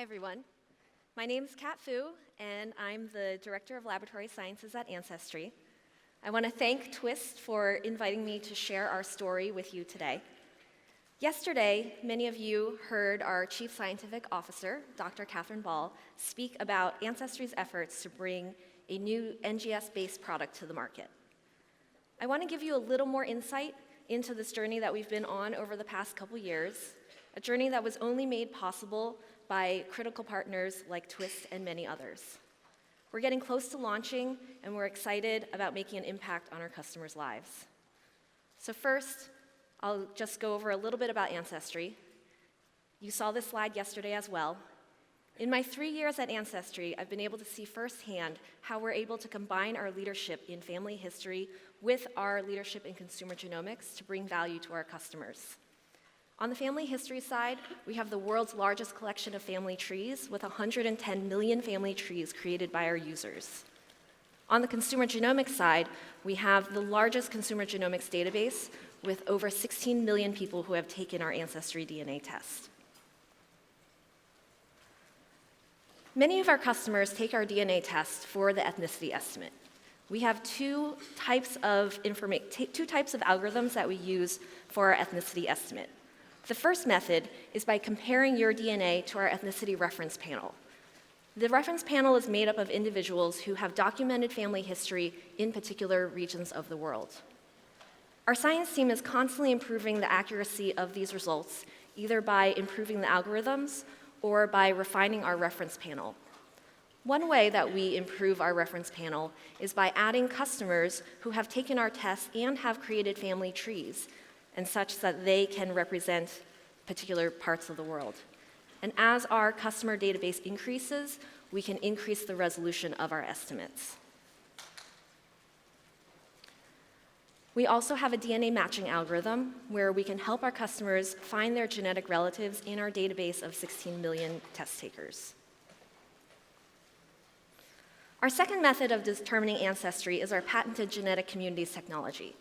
everyone. My name is Kat Fu, and I'm the Director of Laboratory Sciences at Ancestry. I want to thank Twist for inviting me to share our story with you today. Yesterday, many of you heard our Chief Scientific Officer, Dr. Catherine Ball, speak about Ancestry's efforts to bring a new NGS-based product to the market. I want to give you a little more insight into this journey that we've been on over the past couple years, a journey that was only made possible by critical partners like Twist and many others. We're getting close to launching, and we're excited about making an impact on our customers' lives. So first, I'll just go over a little bit about Ancestry. You saw this slide yesterday as well. In my 3 years at Ancestry, I've been able to see firsthand how we're able to combine our leadership in family history with our leadership in consumer genomics to bring value to our customers. On the family history side, we have the world's largest collection of family trees with 110 million family trees created by our users. On the consumer genomics side, we have the largest consumer genomics database with over 16 million people who have taken our Ancestry DNA test. Many of our customers take our DNA test for the ethnicity estimate. We have two types of algorithms that we use for our ethnicity estimate. The first method is by comparing your DNA to our ethnicity reference panel. The reference panel is made up of individuals who have documented family history in particular regions of the world. Our science team is constantly improving the accuracy of these results, either by improving the algorithms or by refining our reference panel. One way that we improve our reference panel is by adding customers who have taken our test and have created family trees, and such that they can represent particular parts of the world. And as our customer database increases, we can increase the resolution of our estimates. We also have a DNA matching algorithm where we can help our customers find their genetic relatives in our database of 16 million test takers. Our second method of determining ancestry is our patented genetic communities technology.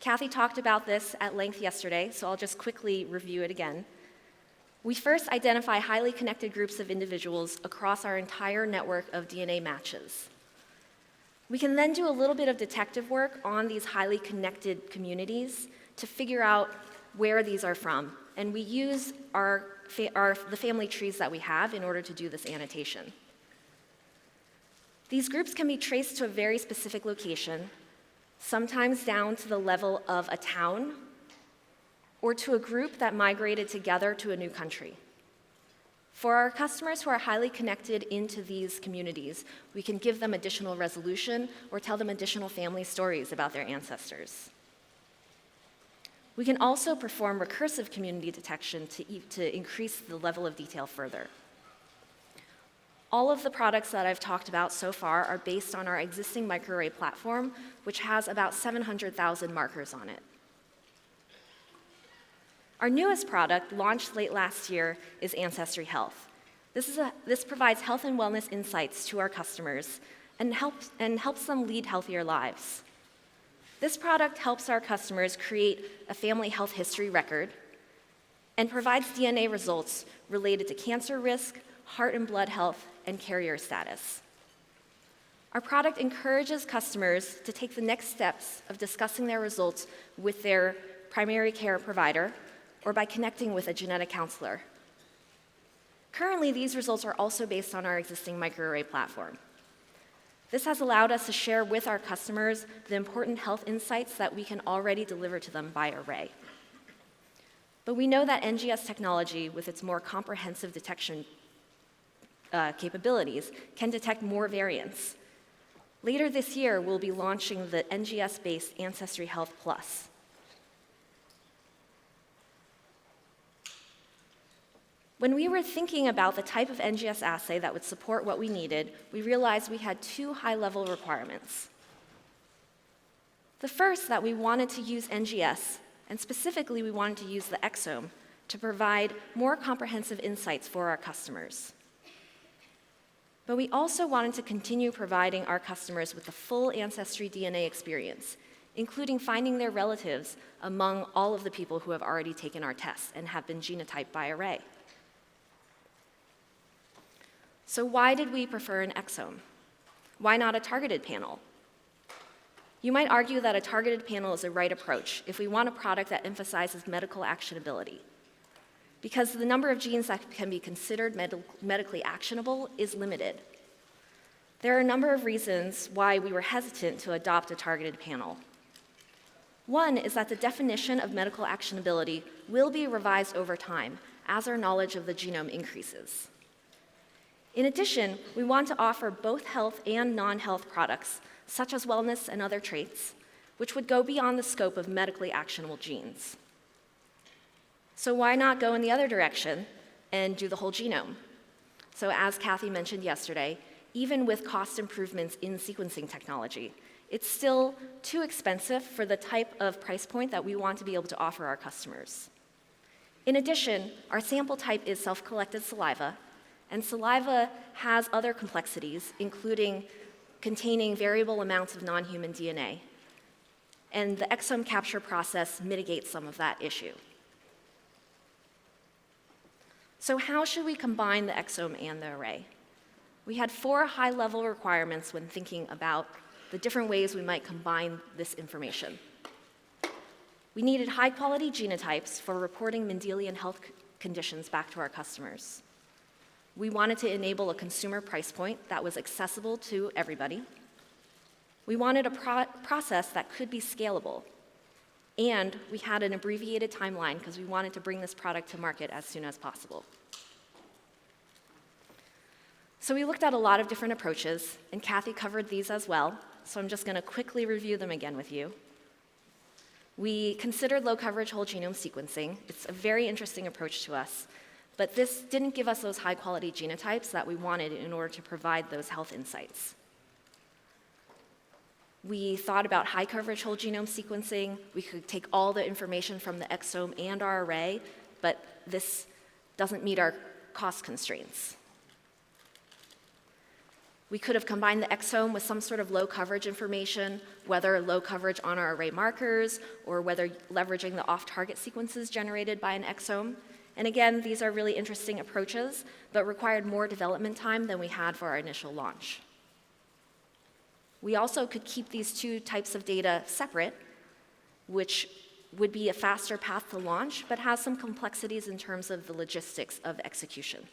Kathy talked about this at length yesterday, so I'll just quickly review it again. We first identify highly connected groups of individuals across our entire network of DNA matches. We can then do a little bit of detective work on these highly connected communities to figure out where these are from, and we use the family trees that we have in order to do this annotation. These groups can be traced to a very specific location, sometimes down to the level of a town, or to a group that migrated together to a new country. For our customers who are highly connected into these communities, we can give them additional resolution or tell them additional family stories about their ancestors. We can also perform recursive community detection to increase the level of detail further. All of the products that I've talked about so far are based on our existing microarray platform, which has about 700,000 markers on it. Our newest product, launched late last year, is Ancestry Health. This provides health and wellness insights to our customers and helps them lead healthier lives. This product helps our customers create a family health history record and provides DNA results related to cancer risk, heart and blood health, and carrier status. Our product encourages customers to take the next steps of discussing their results with their primary care provider or by connecting with a genetic counselor. Currently, these results are also based on our existing microarray platform. This has allowed us to share with our customers the important health insights that we can already deliver to them by array. But we know that NGS technology, with its more comprehensive detection capabilities, can detect more variants. Later this year, we'll be launching the NGS-based Ancestry Health Plus. When we were thinking about the type of NGS assay that would support what we needed, we realized we had two high-level requirements. The first, that we wanted to use NGS, and specifically we wanted to use the exome to provide more comprehensive insights for our customers. But we also wanted to continue providing our customers with the full Ancestry DNA experience, including finding their relatives among all of the people who have already taken our tests and have been genotyped by array. So why did we prefer an exome? Why not a targeted panel? You might argue that a targeted panel is the right approach if we want a product that emphasizes medical actionability, because the number of genes that can be considered medically actionable is limited. There are a number of reasons why we were hesitant to adopt a targeted panel. One is that the definition of medical actionability will be revised over time as our knowledge of the genome increases. In addition, we want to offer both health and non-health products, such as wellness and other traits, which would go beyond the scope of medically actionable genes. So why not go in the other direction and do the whole genome? So as Kathy mentioned yesterday, even with cost improvements in sequencing technology, it's still too expensive for the type of price point that we want to be able to offer our customers. In addition, our sample type is self-collected saliva, and saliva has other complexities, including containing variable amounts of non-human DNA. And the exome capture process mitigates some of that issue. So how should we combine the exome and the array? We had 4 high-level requirements when thinking about the different ways we might combine this information. We needed high-quality genotypes for reporting Mendelian health conditions back to our customers. We wanted to enable a consumer price point that was accessible to everybody. We wanted a process that could be scalable. And we had an abbreviated timeline because we wanted to bring this product to market as soon as possible. So we looked at a lot of different approaches, and Kathy covered these as well, so I'm just going to quickly review them again with you. We considered low-coverage whole genome sequencing. It's a very interesting approach to us, but this didn't give us those high-quality genotypes that we wanted in order to provide those health insights. We thought about high-coverage whole genome sequencing. We could take all the information from the exome and our array, but this doesn't meet our cost constraints. We could have combined the exome with some sort of low-coverage information, whether low coverage on our array markers or whether leveraging the off-target sequences generated by an exome. And again, these are really interesting approaches, but required more development time than we had for our initial launch. We also could keep these 2 types of data separate, which would be a faster path to launch, but has some complexities in terms of the logistics of execution.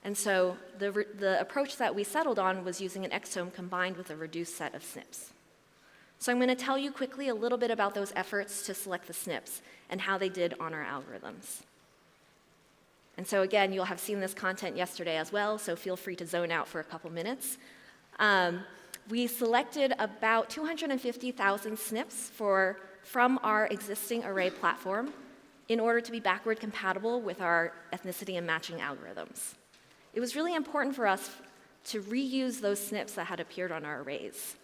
And so the approach that we settled on was using an exome combined with a reduced set of SNPs. So I'm going to tell you quickly a little bit about those efforts to select the SNPs and how they did on our algorithms. And so again, you'll have seen this content yesterday as well, so feel free to zone out for a couple minutes. We selected about 250,000 SNPs from our existing array platform in order to be backward compatible with our ethnicity and matching algorithms. It was really important for us to reuse those SNPs that had appeared on our arrays.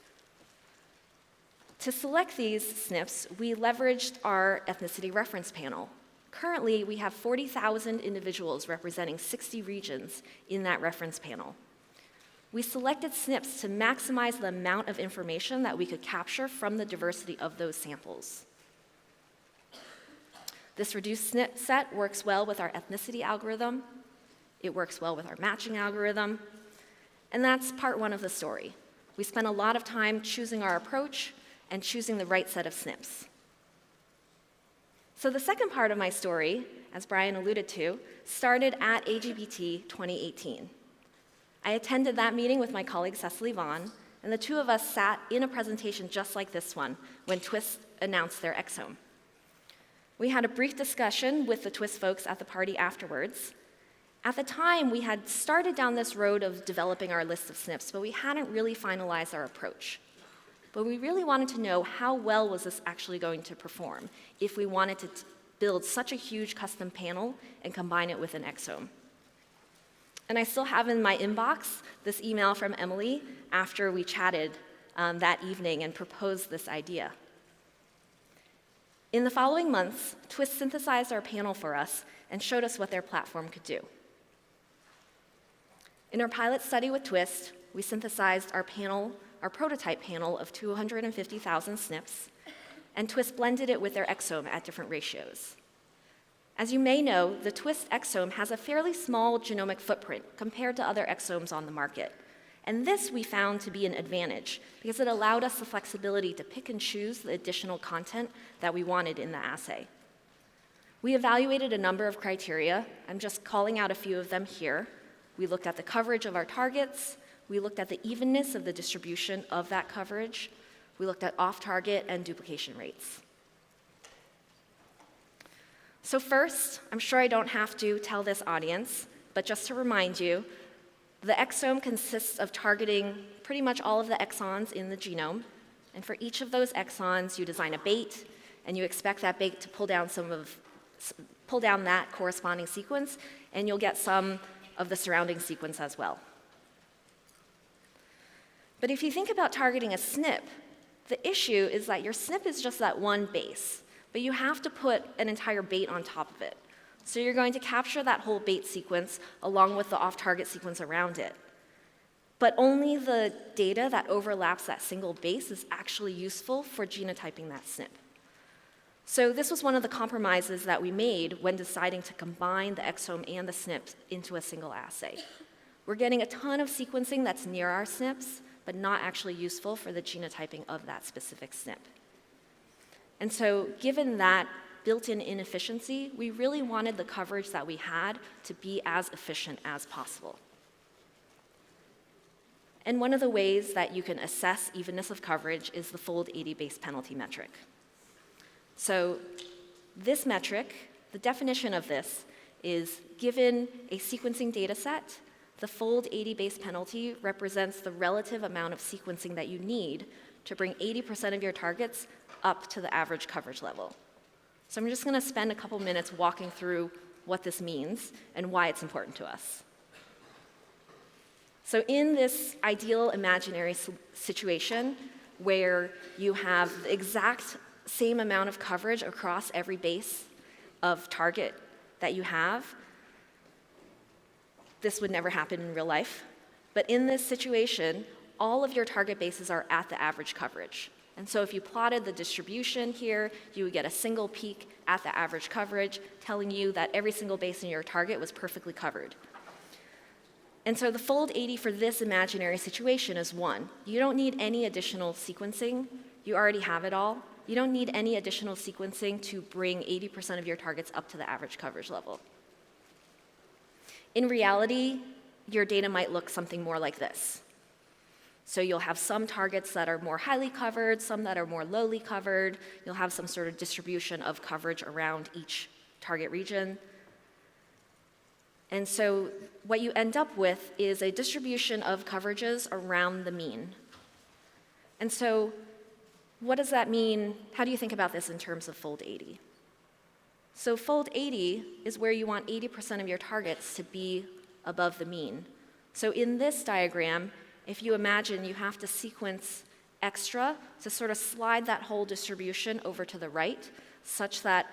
To select these SNPs, we leveraged our ethnicity reference panel. Currently, we have 40,000 individuals representing 60 regions in that reference panel. We selected SNPs to maximize the amount of information that we could capture from the diversity of those samples. This reduced SNP set works well with our ethnicity algorithm. It works well with our matching algorithm. And that's part 1 of the story. We spent a lot of time choosing our approach and choosing the right set of SNPs. So the second part of my story, as Brian alluded to, started at AGBT 2018. I attended that meeting with my colleague Cecily Vaughn, and the 2 of us sat in a presentation just like this one when Twist announced their exome. We had a brief discussion with the Twist folks at the party afterwards. At the time, we had started down this road of developing our list of SNPs, but we hadn't really finalized our approach. But we really wanted to know how well was this actually going to perform if we wanted to build such a huge custom panel and combine it with an exome. And I still have in my inbox this email from Emily after we chatted that evening and proposed this idea. In the following months, Twist synthesized our panel for us and showed us what their platform could do. In our pilot study with Twist, we synthesized our prototype panel of 250,000 SNPs, and Twist blended it with their exome at different ratios. As you may know, the twist exome has a fairly small genomic footprint compared to other exomes on the market. And this we found to be an advantage because it allowed us the flexibility to pick and choose the additional content that we wanted in the assay. We evaluated a number of criteria. I'm just calling out a few of them here. We looked at the coverage of our targets. We looked at the evenness of the distribution of that coverage. We looked at off-target and duplication rates. So first, I'm sure I don't have to tell this audience, but just to remind you, the exome consists of targeting pretty much all of the exons in the genome. And for each of those exons, you design a bait, and you expect that bait to pull down that corresponding sequence, and you'll get some of the surrounding sequence as well. But if you think about targeting a SNP, the issue is that your SNP is just that one base, but you have to put an entire bait on top of it. So you're going to capture that whole bait sequence along with the off-target sequence around it. But only the data that overlaps that single base is actually useful for genotyping that SNP. So this was one of the compromises that we made when deciding to combine the exome and the SNPs into a single assay. We're getting a ton of sequencing that's near our SNPs, but not actually useful for the genotyping of that specific SNP. And so given that built-in inefficiency, we really wanted the coverage that we had to be as efficient as possible. And one of the ways that you can assess evenness of coverage is the fold 80 base penalty metric. So this metric, the definition of this is given a sequencing data set, the fold 80 base penalty represents the relative amount of sequencing that you need to bring 80% of your targets up to the average coverage level. So I'm just going to spend a couple minutes walking through what this means and why it's important to us. So in this ideal imaginary situation where you have the exact same amount of coverage across every base of target that you have, this would never happen in real life. But in this situation, all of your target bases are at the average coverage. And so if you plotted the distribution here, you would get a single peak at the average coverage, telling you that every single base in your target was perfectly covered. And so the fold 80 for this imaginary situation is 1. You don't need any additional sequencing. You already have it all. You don't need any additional sequencing to bring 80% of your targets up to the average coverage level. In reality, your data might look something more like this. So you'll have some targets that are more highly covered, some that are more lowly covered. You'll have some sort of distribution of coverage around each target region. And so what you end up with is a distribution of coverages around the mean. And so what does that mean? How do you think about this in terms of fold 80? So fold 80 is where you want 80% of your targets to be above the mean. So in this diagram, if you imagine you have to sequence extra to sort of slide that whole distribution over to the right, such that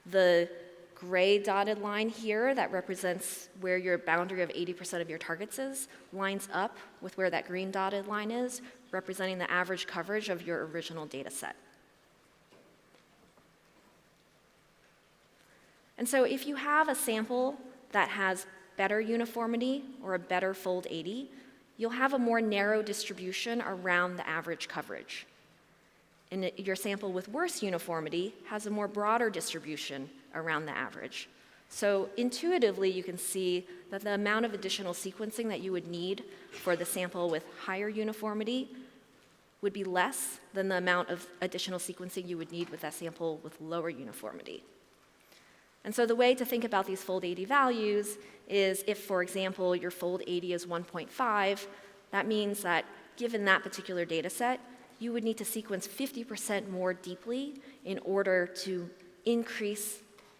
the gray dotted line here that represents where your boundary of 80% of your targets is, lines up with where that green dotted line is, representing the average coverage of your original data set. And so if you have a sample that has better uniformity or a better fold 80, you'll have a more narrow distribution around the average coverage. And your sample with worse uniformity has a more broader distribution around the average. So intuitively, you can see that the amount of additional sequencing that you would need for the sample with higher uniformity would be less than the amount of additional sequencing you would need with that sample with lower uniformity. And so the way to think about these fold 80 values is if, for example, your fold 80 is 1.5, that means that given that particular data set, you would need to sequence 50% more deeply in order to increase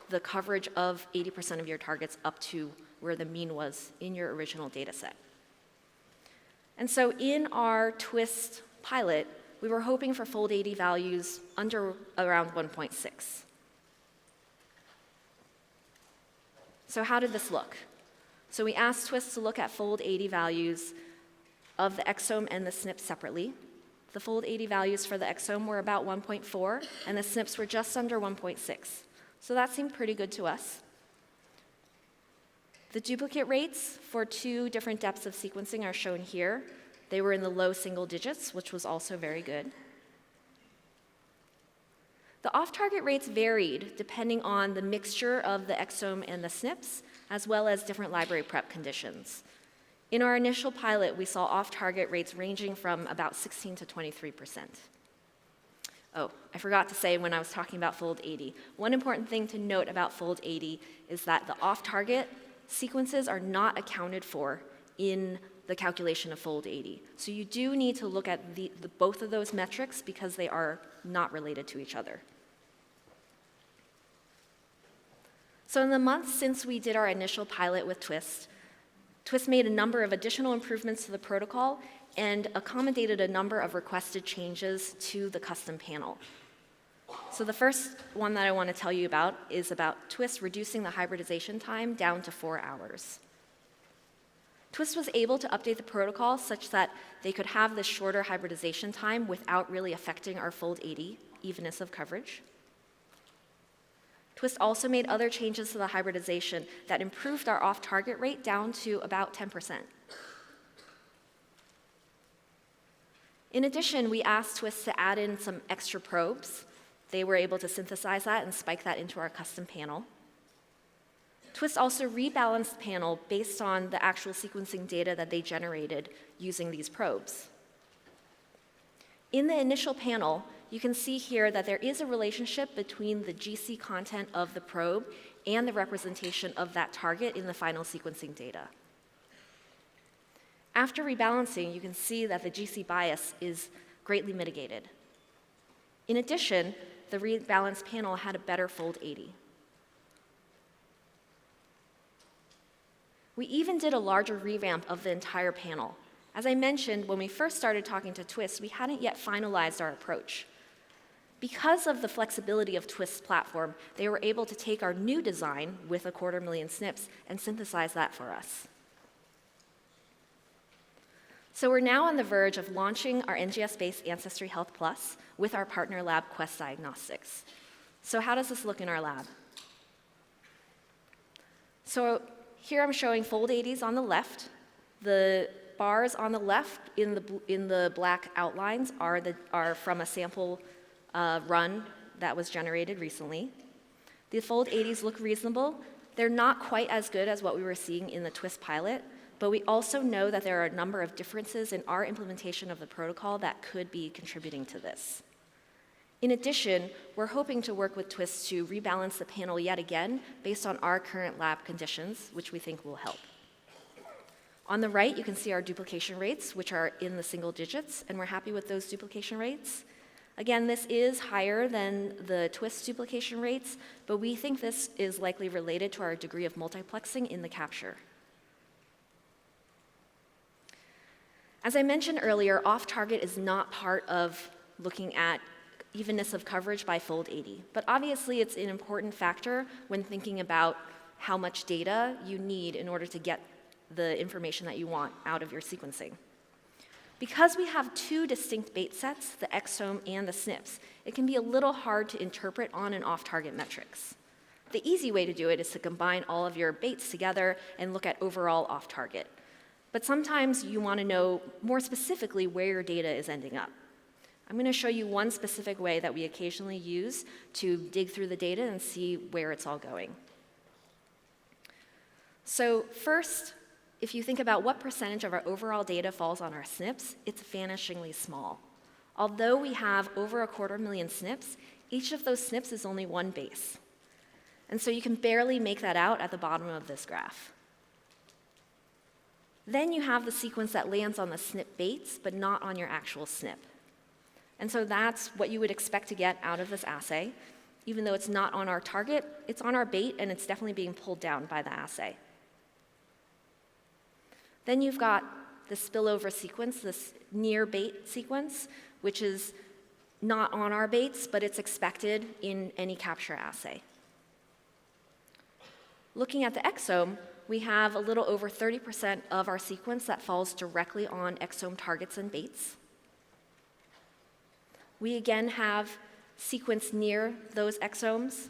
the coverage of 80% of your targets up to where the mean was in your original data set. And so in our twist pilot, we were hoping for fold 80 values under around 1.6. So how did this look? So we asked Twist to look at fold 80 values of the exome and the SNP separately. The fold 80 values for the exome were about 1.4, and the SNPs were just under 1.6. So that seemed pretty good to us. The duplicate rates for 2 different depths of sequencing are shown here. They were in the low single digits, which was also very good. The off-target rates varied depending on the mixture of the exome and the SNPs, as well as different library prep conditions. In our initial pilot, we saw off-target rates ranging from about 16 to 23%. Oh, I forgot to say when I was talking about fold 80. One important thing to note about fold 80 is that the off-target sequences are not accounted for in the calculation of fold 80. So you do need to look at both of those metrics because they are not related to each other. So in the months since we did our initial pilot with Twist made a number of additional improvements to the protocol and accommodated a number of requested changes to the custom panel. So the first one that I want to tell you about is about Twist reducing the hybridization time down to 4 hours. Twist was able to update the protocol such that they could have this shorter hybridization time without really affecting our fold 80 evenness of coverage. Twist also made other changes to the hybridization that improved our off-target rate down to about 10%. In addition, we asked Twist to add in some extra probes. They were able to synthesize that and spike that into our custom panel. Twist also rebalanced the panel based on the actual sequencing data that they generated using these probes. In the initial panel, you can see here that there is a relationship between the GC content of the probe and the representation of that target in the final sequencing data. After rebalancing, you can see that the GC bias is greatly mitigated. In addition, the rebalanced panel had a better fold 80. We even did a larger revamp of the entire panel. As I mentioned, when we first started talking to Twist, we hadn't yet finalized our approach. Because of the flexibility of Twist's platform, they were able to take our new design with 250,000 SNPs and synthesize that for us. So we're now on the verge of launching our NGS-based Ancestry Health Plus with our partner lab, Quest Diagnostics. So how does this look in our lab? So here I'm showing fold 80s on the left. The bars on the left in the black outlines are from a sample run that was generated recently. The fold 80s look reasonable. They're not quite as good as what we were seeing in the Twist pilot, but we also know that there are a number of differences in our implementation of the protocol that could be contributing to this. In addition, we're hoping to work with Twist to rebalance the panel yet again based on our current lab conditions, which we think will help. On the right, you can see our duplication rates, which are in the single digits, and we're happy with those duplication rates. Again, this is higher than the Twist duplication rates, but we think this is likely related to our degree of multiplexing in the capture. As I mentioned earlier, off-target is not part of looking at evenness of coverage by fold 80, but obviously it's an important factor when thinking about how much data you need in order to get the information that you want out of your sequencing. Because we have 2 distinct bait sets, the exome and the SNPs, it can be a little hard to interpret on and off-target metrics. The easy way to do it is to combine all of your baits together and look at overall off-target. But sometimes you want to know more specifically where your data is ending up. I'm going to show you one specific way that we occasionally use to dig through the data and see where it's all going. So first, if you think about what percentage of our overall data falls on our SNPs, it's vanishingly small. Although we have over 250,000 SNPs, each of those SNPs is only 1 base. And so you can barely make that out at the bottom of this graph. Then you have the sequence that lands on the SNP baits, but not on your actual SNP. And so that's what you would expect to get out of this assay. Even though it's not on our target, it's on our bait, and it's definitely being pulled down by the assay. Then you've got the spillover sequence, this near bait sequence, which is not on our baits, but it's expected in any capture assay. Looking at the exome, we have a little over 30% of our sequence that falls directly on exome targets and baits. We again have sequence near those exomes.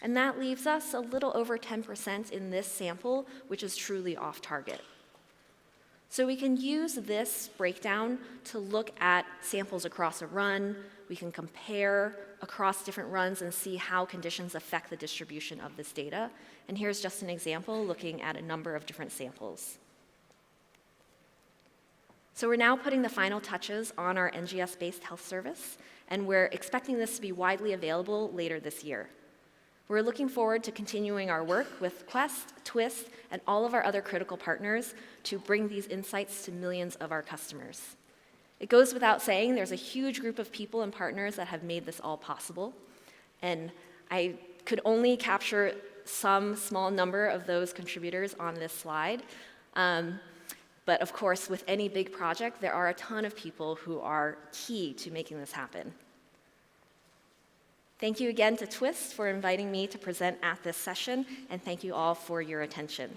And that leaves us a little over 10% in this sample, which is truly off target. So we can use this breakdown to look at samples across a run. We can compare across different runs and see how conditions affect the distribution of this data. And here's just an example looking at a number of different samples. So we're now putting the final touches on our NGS-based health service, and we're expecting this to be widely available later this year. We're looking forward to continuing our work with Quest, Twist, and all of our other critical partners to bring these insights to millions of our customers. It goes without saying, there's a huge group of people and partners that have made this all possible, and I could only capture some small number of those contributors on this slide. But of course, with any big project, there are a ton of people who are key to making this happen. Thank you again to Twist for inviting me to present at this session, and thank you all for your attention.